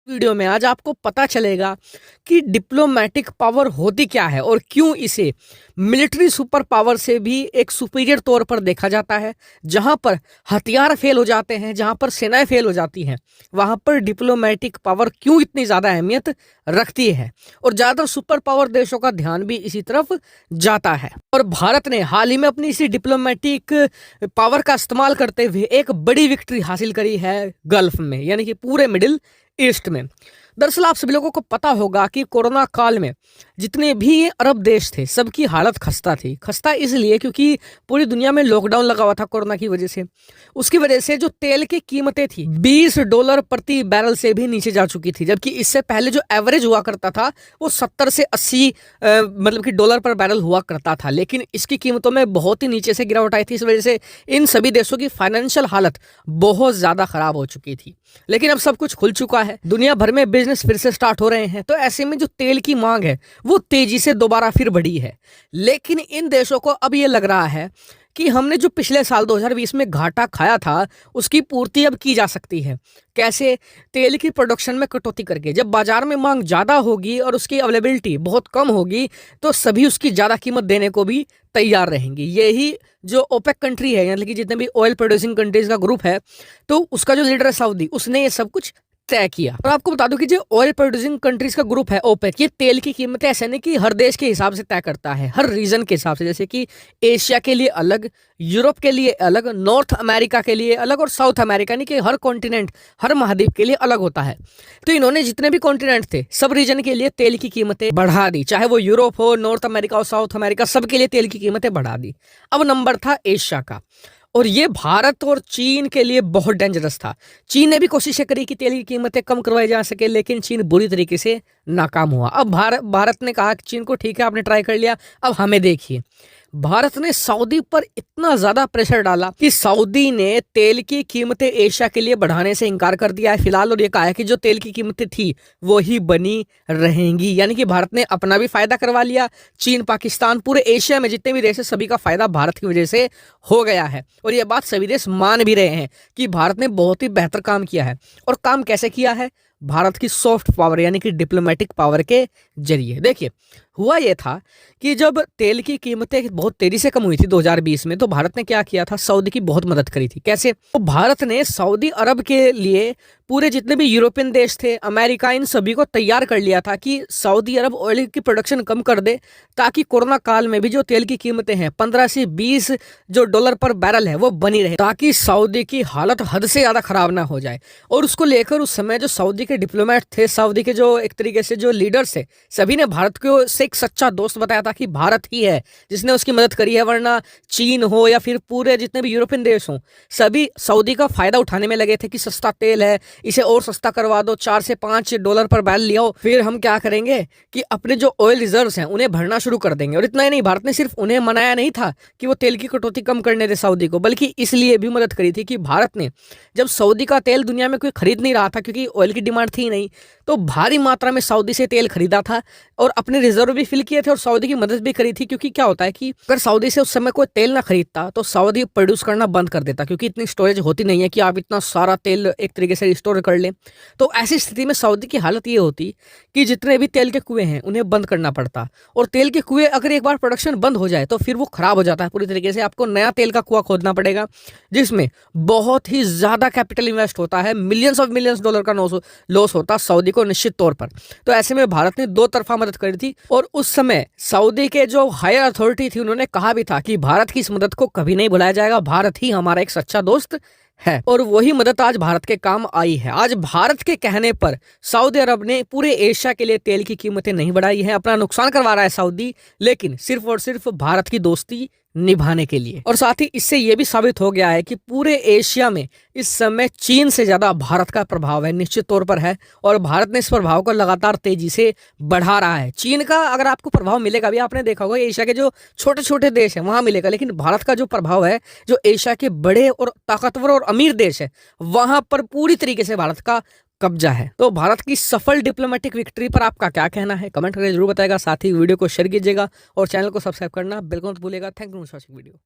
Video में आज आपको पता चलेगा कि डिप्लोमेटिक पावर होती क्या है और क्यों इसे मिलिट्री सुपर पावर से भी एक सुपीरियर तौर पर देखा जाता है। जहां पर हथियार फेल हो जाते हैं, जहां पर सेनाएं फेल हो जाती हैं, वहां पर डिप्लोमेटिक पावर क्यों इतनी ज़्यादा अहमियत रखती है और ज़्यादातर सुपर पावर देशों का ध्यान भी इसी तरफ जाता है। और भारत ने हाल ही में अपनी इसी डिप्लोमेटिक पावर का इस्तेमाल करते हुए एक बड़ी विक्ट्री हासिल करी है गल्फ में, यानी कि पूरे मिडिल ईस्ट में। दरअसल आप सभी लोगों को पता होगा कि कोरोना काल में जितने भी अरब देश थे सबकी हालत खस्ता थी। खस्ता इसलिए क्योंकि पूरी दुनिया में लॉकडाउन लगा हुआ था कोरोना की वजह से। उसकी वजह से जो तेल की कीमतें थी $20 प्रति बैरल से भी नीचे जा चुकी थी, जबकि इससे पहले जो एवरेज हुआ करता था वो 70 से 80 मतलब कि डॉलर पर बैरल हुआ करता था। लेकिन इसकी कीमतों में बहुत ही नीचे से गिरावट आई थी। इस वजह से इन सभी देशों की फाइनेंशियल हालत बहुत ज़्यादा खराब हो चुकी थी। लेकिन अब सब कुछ खुल चुका है, दुनिया भर में बिजनेस फिर से स्टार्ट हो रहे हैं, तो ऐसे में जो तेल की मांग है वो तेजी से दोबारा फिर बढ़ी है। लेकिन इन देशों को अब ये लग रहा है कि हमने जो पिछले साल 2020 में घाटा खाया था उसकी पूर्ति अब की जा सकती है। कैसे? तेल की प्रोडक्शन में कटौती करके। जब बाजार में मांग ज़्यादा होगी और उसकी अवेलेबिलिटी बहुत कम होगी तो सभी उसकी ज़्यादा कीमत देने को भी तैयार रहेंगी। यही जो ओपेक कंट्री है, यानी कि जितने भी ऑयल प्रोड्यूसिंग कंट्रीज का ग्रुप है, तो उसका जो लीडर है सऊदी, उसने ये सब कुछ तय किया। और आपको बता दूं कि जो ऑयल प्रोड्यूसिंग कंट्रीज का ग्रुप है ओपेक, ये तेल की कीमतें ऐसे नहीं कि हर देश के हिसाब से तय करता है, हर रीजन के हिसाब से। जैसे कि एशिया के लिए अलग, यूरोप के लिए अलग, नॉर्थ अमेरिका के लिए अलग और साउथ अमेरिका, यानी कि हर कॉन्टिनेंट, हर महाद्वीप के लिए अलग होता है। तो इन्होंने जितने भी कॉन्टिनेंट थे सब रीजन के लिए तेल की कीमतें बढ़ा दी, चाहे वो यूरोप हो, नॉर्थ अमेरिका हो, साउथ अमेरिका, सबके लिए तेल की कीमतें बढ़ा दी। अब नंबर था एशिया का, और ये भारत और चीन के लिए बहुत डेंजरस था। चीन ने भी कोशिशें करी कि तेल की कीमतें कम करवाई जा सके, लेकिन चीन बुरी तरीके से नाकाम हुआ। अब भारत ने कहा कि चीन को ठीक है आपने ट्राई कर लिया, अब हमें देखिए। भारत ने सऊदी पर इतना ज्यादा प्रेशर डाला कि सऊदी ने तेल की कीमतें एशिया के लिए बढ़ाने से इनकार कर दिया है फिलहाल, और ये कहा है कि जो तेल की कीमतें थी वो ही बनी रहेंगी। यानी कि भारत ने अपना भी फायदा करवा लिया, चीन, पाकिस्तान, पूरे एशिया में जितने भी देश है सभी का फायदा भारत की वजह से हो गया है। और ये बात सभी देश मान भी रहे हैं कि भारत ने बहुत ही बेहतर काम किया है। और काम कैसे किया है? भारत की सॉफ्ट पावर यानी कि डिप्लोमेटिक पावर के जरिए। देखिए, हुआ यह था कि जब तेल की कीमतें बहुत तेजी से कम हुई थी 2020 में, तो भारत ने क्या किया था? सऊदी की बहुत मदद करी थी। कैसे? तो भारत ने सऊदी अरब के लिए पूरे जितने भी यूरोपियन देश थे, अमेरिका, इन सभी को तैयार कर लिया था कि सऊदी अरब ऑयल की प्रोडक्शन कम कर दे, ताकि कोरोना काल में भी जो तेल की कीमतें हैं 15 से 20 जो डॉलर पर बैरल है वो बनी रहे, ताकि सऊदी की हालत हद से ज़्यादा खराब ना हो जाए। और उसको लेकर उस समय जो सऊदी के डिप्लोमेट थे, सऊदी के जो एक तरीके से जो लीडर्स थे, सभी ने भारत को एक सच्चा दोस्त बताया था कि भारत ही है जिसने उसकी मदद करी है, वरना चीन हो या फिर पूरे जितने भी यूरोपियन देश हों, सभी सऊदी का फायदा उठाने में लगे थे कि सस्ता तेल है, इसे और सस्ता करवा दो, 4 से 5 डॉलर पर बैरल लिया हो, फिर हम क्या करेंगे कि अपने जो ऑयल रिजर्व्स हैं उन्हें भरना शुरू कर देंगे। और इतना ही नहीं, भारत ने सिर्फ उन्हें मनाया नहीं था कि वो तेल की कटौती कम करने दे सऊदी को, बल्कि इसलिए भी मदद करी थी कि भारत ने जब सऊदी का तेल दुनिया में कोई खरीद नहीं रहा था, क्योंकि ऑयल की डिमांड थी नहीं, तो भारी मात्रा में सऊदी से तेल खरीदा था और अपने रिजर्व भी फिल किए थे और सऊदी की मदद भी करी थी। क्योंकि क्या होता है कि अगर सऊदी से उस समय कोई तेल ना खरीदता तो सऊदी प्रोड्यूस करना बंद कर देता, क्योंकि इतनी स्टोरेज होती नहीं है कि आप इतना सारा तेल एक तरीके से स्टोर कर लें। तो ऐसी स्थिति में सऊदी की हालत ये होती कि जितने भी तेल के कुएं हैं उन्हें बंद करना पड़ता, और तेल के कुएं अगर एक बार प्रोडक्शन बंद हो जाए तो फिर वो खराब हो जाता है पूरी तरीके से। आपको नया तेल का कुआं खोदना पड़ेगा, जिसमें बहुत ही ज्यादा कैपिटल इन्वेस्ट होता है, मिलियंस ऑफ मिलियंस डॉलर का लॉस होता सऊदी को निश्चित तौर पर। तो ऐसे में भारत ने दो तरफा मदद करी थी, और उस समय सऊदी के जो हायर अथॉरिटी थी उन्होंने कहा भी था कि भारत की इस मदद को कभी नहीं भुलाया जाएगा, भारत ही हमारा एक सच्चा दोस्त है। और वही मदद आज भारत के काम आई है। आज भारत के कहने पर सऊदी अरब ने पूरे एशिया के लिए तेल की कीमतें नहीं बढ़ाई है। अपना नुकसान करवा रहा है सऊदी, लेकिन सिर्फ और सिर्फ भारत की दोस्ती निभाने के लिए। और साथ ही इससे यह भी साबित हो गया है कि पूरे एशिया में इस समय चीन से ज्यादा भारत का प्रभाव है, निश्चित तौर पर है, और भारत ने इस प्रभाव को लगातार तेजी से बढ़ा रहा है। चीन का अगर आपको प्रभाव मिलेगा भी, आपने देखा होगा एशिया के जो छोटे छोटे देश हैं वहां मिलेगा, लेकिन भारत का जो प्रभाव है, जो एशिया के बड़े और ताकतवर और अमीर देश है, वहां पर पूरी तरीके से भारत का कब्जा है। तो भारत की सफल डिप्लोमेटिक विक्ट्री पर आपका क्या कहना है? कमेंट करके जरूर बताएगा। साथ ही वीडियो को शेयर कीजिएगा और चैनल को सब्सक्राइब करना बिल्कुल मत भूलिएगा। Thank you for watching video.